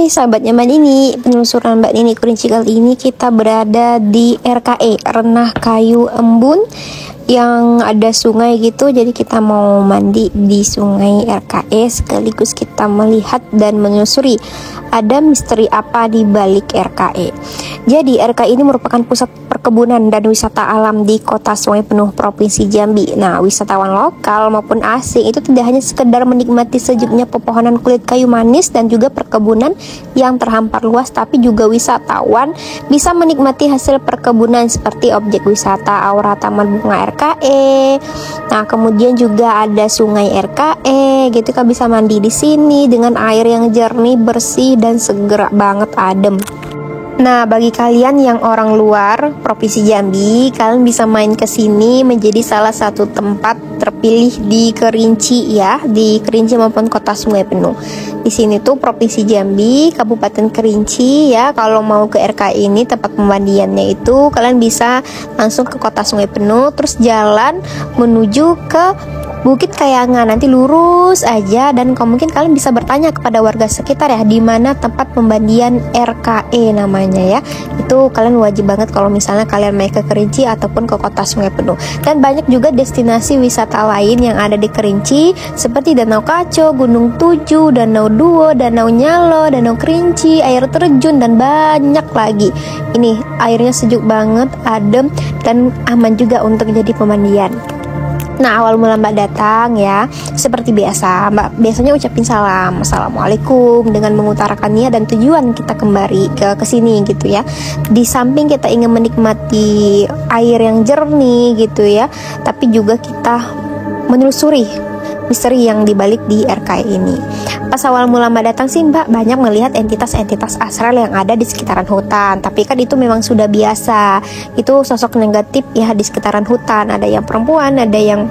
Hai sahabatnya Mbak Nini, penelusuran Mbak Nini Kerinci kali ini kita berada di RKE, Renah Kayu Embun, yang ada sungai gitu. Jadi kita mau mandi di sungai RKE sekaligus kita melihat dan menyusuri ada misteri apa di balik RKE. Jadi RKE ini merupakan pusat perkebunan dan wisata alam di Kota Sungai Penuh Provinsi Jambi. Nah, wisatawan lokal maupun asing itu tidak hanya sekedar menikmati sejuknya pepohonan kulit kayu manis dan juga perkebunan yang terhampar luas, tapi juga wisatawan bisa menikmati hasil perkebunan seperti objek wisata aura Taman Bunga RKE. Nah, kemudian juga ada Sungai RKE, gitu kan, bisa mandi di sini dengan air yang jernih, bersih dan seger banget, adem. Nah, bagi kalian yang orang luar Provinsi Jambi, kalian bisa main ke sini menjadi salah satu tempat terpilih di Kerinci ya, di Kerinci maupun Kota Sungai Penuh. Di sini tuh Provinsi Jambi, Kabupaten Kerinci ya. Kalau mau ke RKI ini tempat pemandiannya itu kalian bisa langsung ke Kota Sungai Penuh, terus jalan menuju ke Bukit Kayangan, nanti lurus aja dan mungkin kalian bisa bertanya kepada warga sekitar ya, di mana tempat pemandian RKE namanya ya. Itu kalian wajib banget kalau misalnya kalian main ke Kerinci ataupun ke Kota Sungai Penuh. Dan banyak juga destinasi wisata lain yang ada di Kerinci seperti Danau Kaco, Gunung Tujuh, Danau Duo, Danau Nyalo, Danau Kerinci, air terjun dan banyak lagi. Ini airnya sejuk banget, adem dan aman juga untuk jadi pemandian. Nah, awal mula Mbak datang ya, seperti biasa Mbak biasanya ucapin salam, assalamualaikum, dengan mengutarakan niat dan tujuan kita kembali ke sini gitu ya. Di samping kita ingin menikmati air yang jernih gitu ya, tapi juga kita menelusuri misteri yang dibalik di RKI ini. Pas awal mula Mbak datang sih Mbak banyak melihat entitas-entitas astral yang ada di sekitaran hutan. Tapi kan itu memang sudah biasa. Itu sosok negatif ya di sekitaran hutan. Ada yang perempuan, ada yang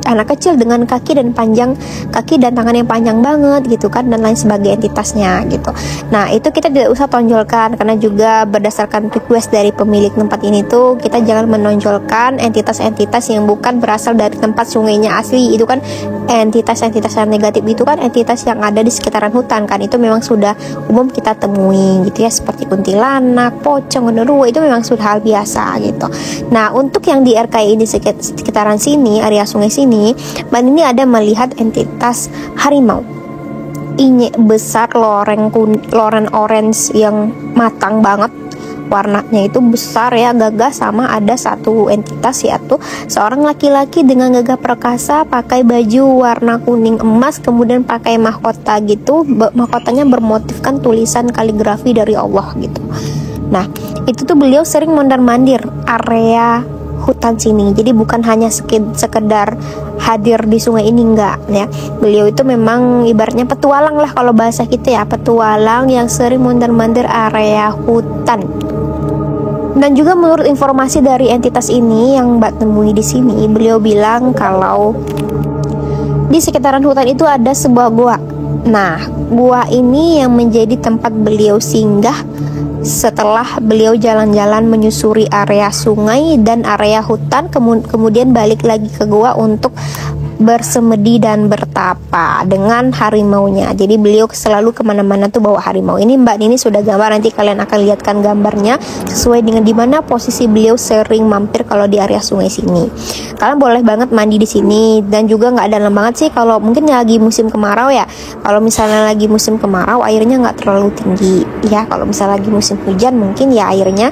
anak kecil dengan kaki dan tangan yang panjang banget gitu kan, dan lain sebagai entitasnya gitu. Nah, itu kita tidak usah tonjolkan karena juga berdasarkan request dari pemilik tempat ini tuh kita jangan menonjolkan entitas-entitas yang bukan berasal dari tempat sungainya asli. Itu kan entitas-entitas yang negatif itu kan entitas yang ada di sekitaran hutan kan, itu memang sudah umum kita temui gitu ya, seperti kuntilanak, pocong, genderuwo, itu memang sudah hal biasa gitu. Nah, untuk yang di RKI di sekitaran sini, area sungai sini, Mbak Nini ada melihat entitas harimau inyek besar, loren orange yang matang banget, warnanya itu besar ya, gagah. Sama ada satu entitas yaitu seorang laki-laki dengan gagah perkasa pakai baju warna kuning emas, kemudian pakai mahkota gitu, mahkotanya bermotifkan tulisan kaligrafi dari Allah gitu. Nah, itu tuh beliau sering mondar-mandir area hutan sini. Jadi bukan hanya sekedar hadir di sungai ini, enggak ya. Beliau itu memang ibaratnya petualang lah kalau bahasa kita ya, petualang yang sering mondar-mandir area hutan. Dan juga menurut informasi dari entitas ini yang Mbak temui di sini, beliau bilang kalau di sekitaran hutan itu ada sebuah gua. Nah, gua ini yang menjadi tempat beliau singgah setelah beliau jalan-jalan menyusuri area sungai dan area hutan, kemudian balik lagi ke gua untuk bersemedi dan bertapa dengan harimaunya. Jadi beliau selalu kemana-mana tuh bawa harimau. Ini Mbak Nini sudah gambar, nanti kalian akan lihatkan gambarnya sesuai dengan dimana posisi beliau sering mampir kalau di area sungai sini. Kalian boleh banget mandi di sini, dan juga nggak dalam banget sih kalau mungkin lagi musim kemarau ya. Kalau misalnya lagi musim kemarau airnya nggak terlalu tinggi ya. Kalau misalnya lagi musim hujan mungkin ya airnya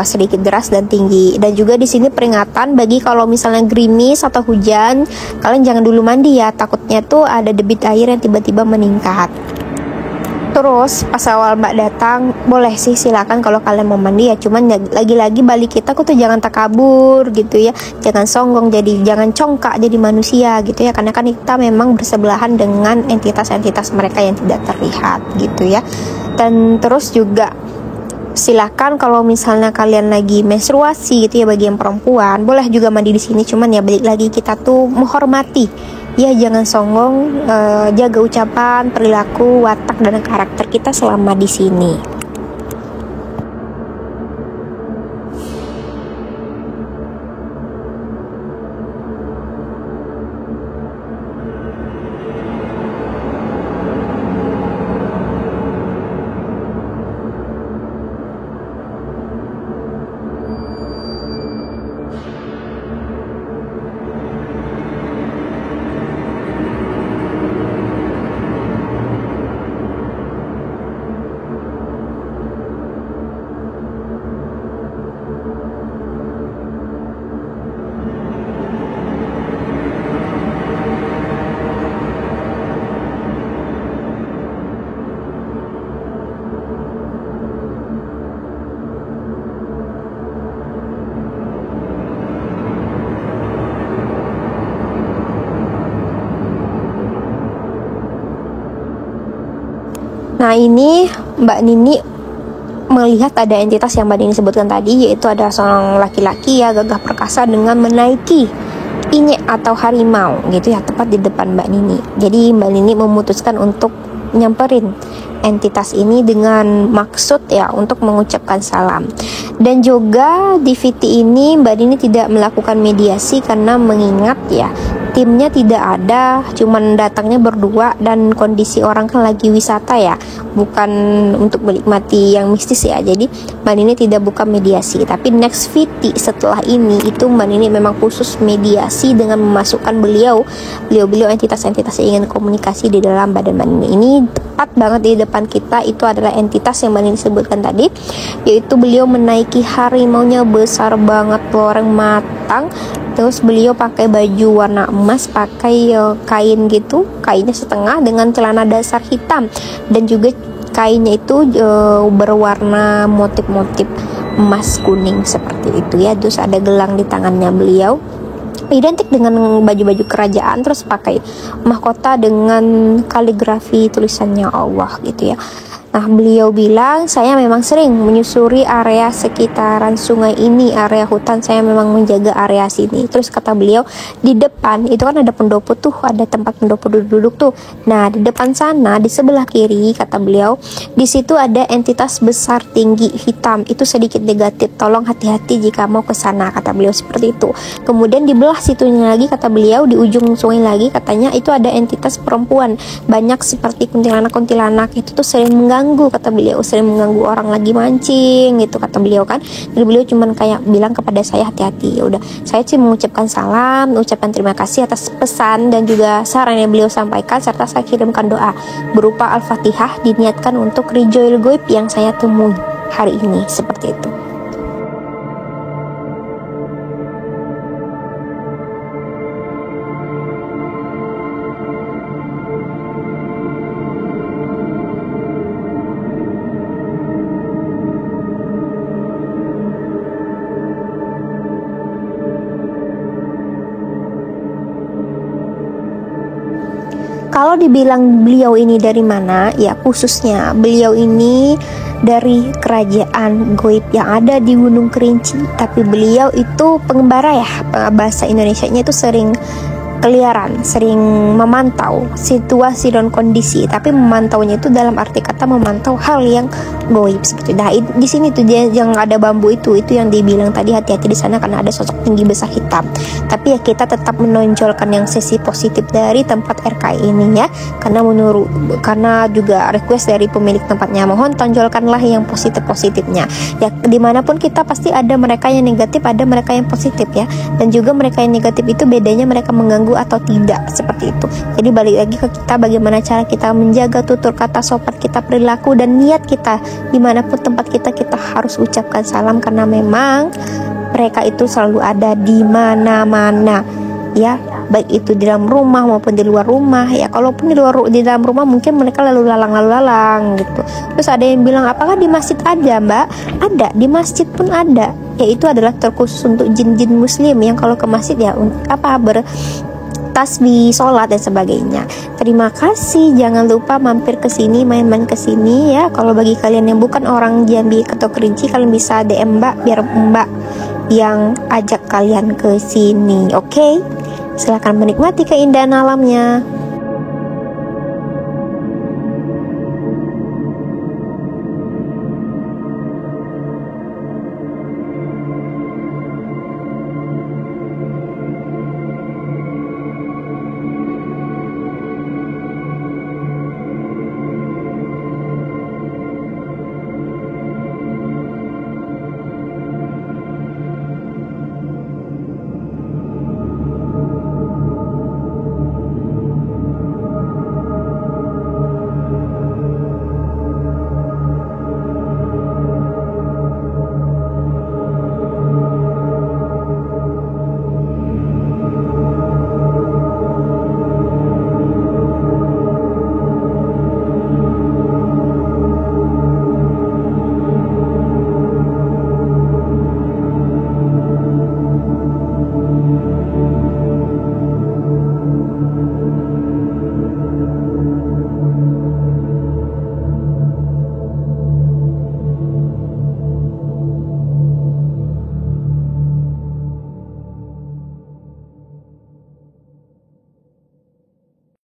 sedikit deras dan tinggi. Dan juga di sini peringatan bagi kalau misalnya gerimis atau hujan, kalian jangan dulu mandi ya, takutnya tuh ada debit air yang tiba-tiba meningkat. Terus pas awal Mbak datang, boleh sih silakan kalau kalian mau mandi ya, cuman lagi-lagi balik kita tuh jangan takabur gitu ya, jangan songgong, jadi jangan congkak jadi manusia gitu ya, karena kan kita memang bersebelahan dengan entitas-entitas mereka yang tidak terlihat gitu ya. Dan terus juga silakan kalau misalnya kalian lagi menstruasi gitu ya, bagi yang perempuan boleh juga mandi di sini, cuman ya balik lagi kita tuh menghormati ya, jangan songgong, jaga ucapan, perilaku, watak dan karakter kita selama di sini. Nah, ini Mbak Nini melihat ada entitas yang Mbak Nini sebutkan tadi, yaitu ada seorang laki-laki ya gagah perkasa dengan menaiki inyek atau harimau gitu ya, tepat di depan Mbak Nini. Jadi Mbak Nini memutuskan untuk nyamperin entitas ini dengan maksud ya untuk mengucapkan salam. Dan juga di VT ini Mbak Nini tidak melakukan mediasi karena mengingat ya timnya tidak ada, cuman datangnya berdua dan kondisi orang kan lagi wisata ya, bukan untuk menikmati yang mistis ya. Jadi Mbak Nini tidak buka mediasi, tapi next VT setelah ini itu Mbak Nini memang khusus mediasi dengan memasukkan beliau entitas-entitas yang ingin komunikasi di dalam badan Mbak Nini. Ini tepat banget di depan kita, itu adalah entitas yang Mbak Nini sebutkan tadi, yaitu beliau menaiki harimaunya besar banget, loreng matang. Terus beliau pakai baju warna emas, pakai kain gitu, kainnya setengah dengan celana dasar hitam, dan juga kainnya itu berwarna motif-motif emas kuning seperti itu ya. Terus ada gelang di tangannya beliau, identik dengan baju-baju kerajaan, terus pakai mahkota dengan kaligrafi tulisannya Allah gitu ya. Nah, beliau bilang, saya memang sering menyusuri area sekitaran sungai ini, area hutan, saya memang menjaga area sini. Terus kata beliau, di depan itu kan ada pendopo tuh, ada tempat pendopo duduk tuh. Nah, di depan sana, di sebelah kiri, kata beliau, di situ ada entitas besar tinggi hitam, itu sedikit negatif, tolong hati-hati jika mau ke sana, kata beliau seperti itu. Kemudian di belah situnya lagi, kata beliau, di ujung sungai lagi, katanya itu ada entitas perempuan, banyak seperti kuntilanak-kuntilanak, itu tuh sering kata beliau, sering mengganggu orang lagi mancing gitu, kata beliau kan. Jadi beliau cuman kayak bilang kepada saya hati-hati. Ya udah, saya sih mengucapkan salam, mengucapkan terima kasih atas pesan dan juga saran yang beliau sampaikan, serta saya kirimkan doa berupa Al-Fatihah diniatkan untuk Rijoil Goib yang saya temui hari ini, seperti itu. Kalau dibilang beliau ini dari mana, ya khususnya beliau ini dari kerajaan goib yang ada di Gunung Kerinci. Tapi beliau itu pengembara ya, bahasa Indonesianya itu sering keliaran, sering memantau situasi dan kondisi. Tapi memantaunya itu dalam arti kata memantau hal yang goib seperti. Nah, di sini tuh dia yang ada bambu itu yang dibilang tadi, hati-hati di sana karena ada sosok tinggi besar hitam. Tapi ya kita tetap menonjolkan yang sisi positif dari tempat RKI ini ya, karena juga request dari pemilik tempatnya, mohon tonjolkanlah yang positifnya ya. Dimanapun kita pasti ada mereka yang negatif, ada mereka yang positif ya, dan juga mereka yang negatif itu bedanya mereka mengganggu atau tidak, seperti itu. Jadi balik lagi ke kita, bagaimana cara kita menjaga tutur kata, sopan kita, perilaku dan niat kita. Dimanapun tempat kita harus ucapkan salam, karena memang mereka itu selalu ada di mana-mana ya, baik itu di dalam rumah maupun di luar rumah ya. Kalaupun di dalam rumah mungkin mereka lalu lalang gitu. Terus ada yang bilang, apakah di masjid ada, Mbak? Ada, di masjid pun ada. Yaitu adalah terkhusus untuk jin-jin muslim yang kalau ke masjid ya tasbih, sholat dan sebagainya. Terima kasih, jangan lupa mampir ke sini, main-main ke sini ya. Kalau bagi kalian yang bukan orang Jambi atau Kerinci, kalian bisa DM Mbak biar Mbak yang ajak kalian ke sini. Oke? Silakan menikmati keindahan alamnya.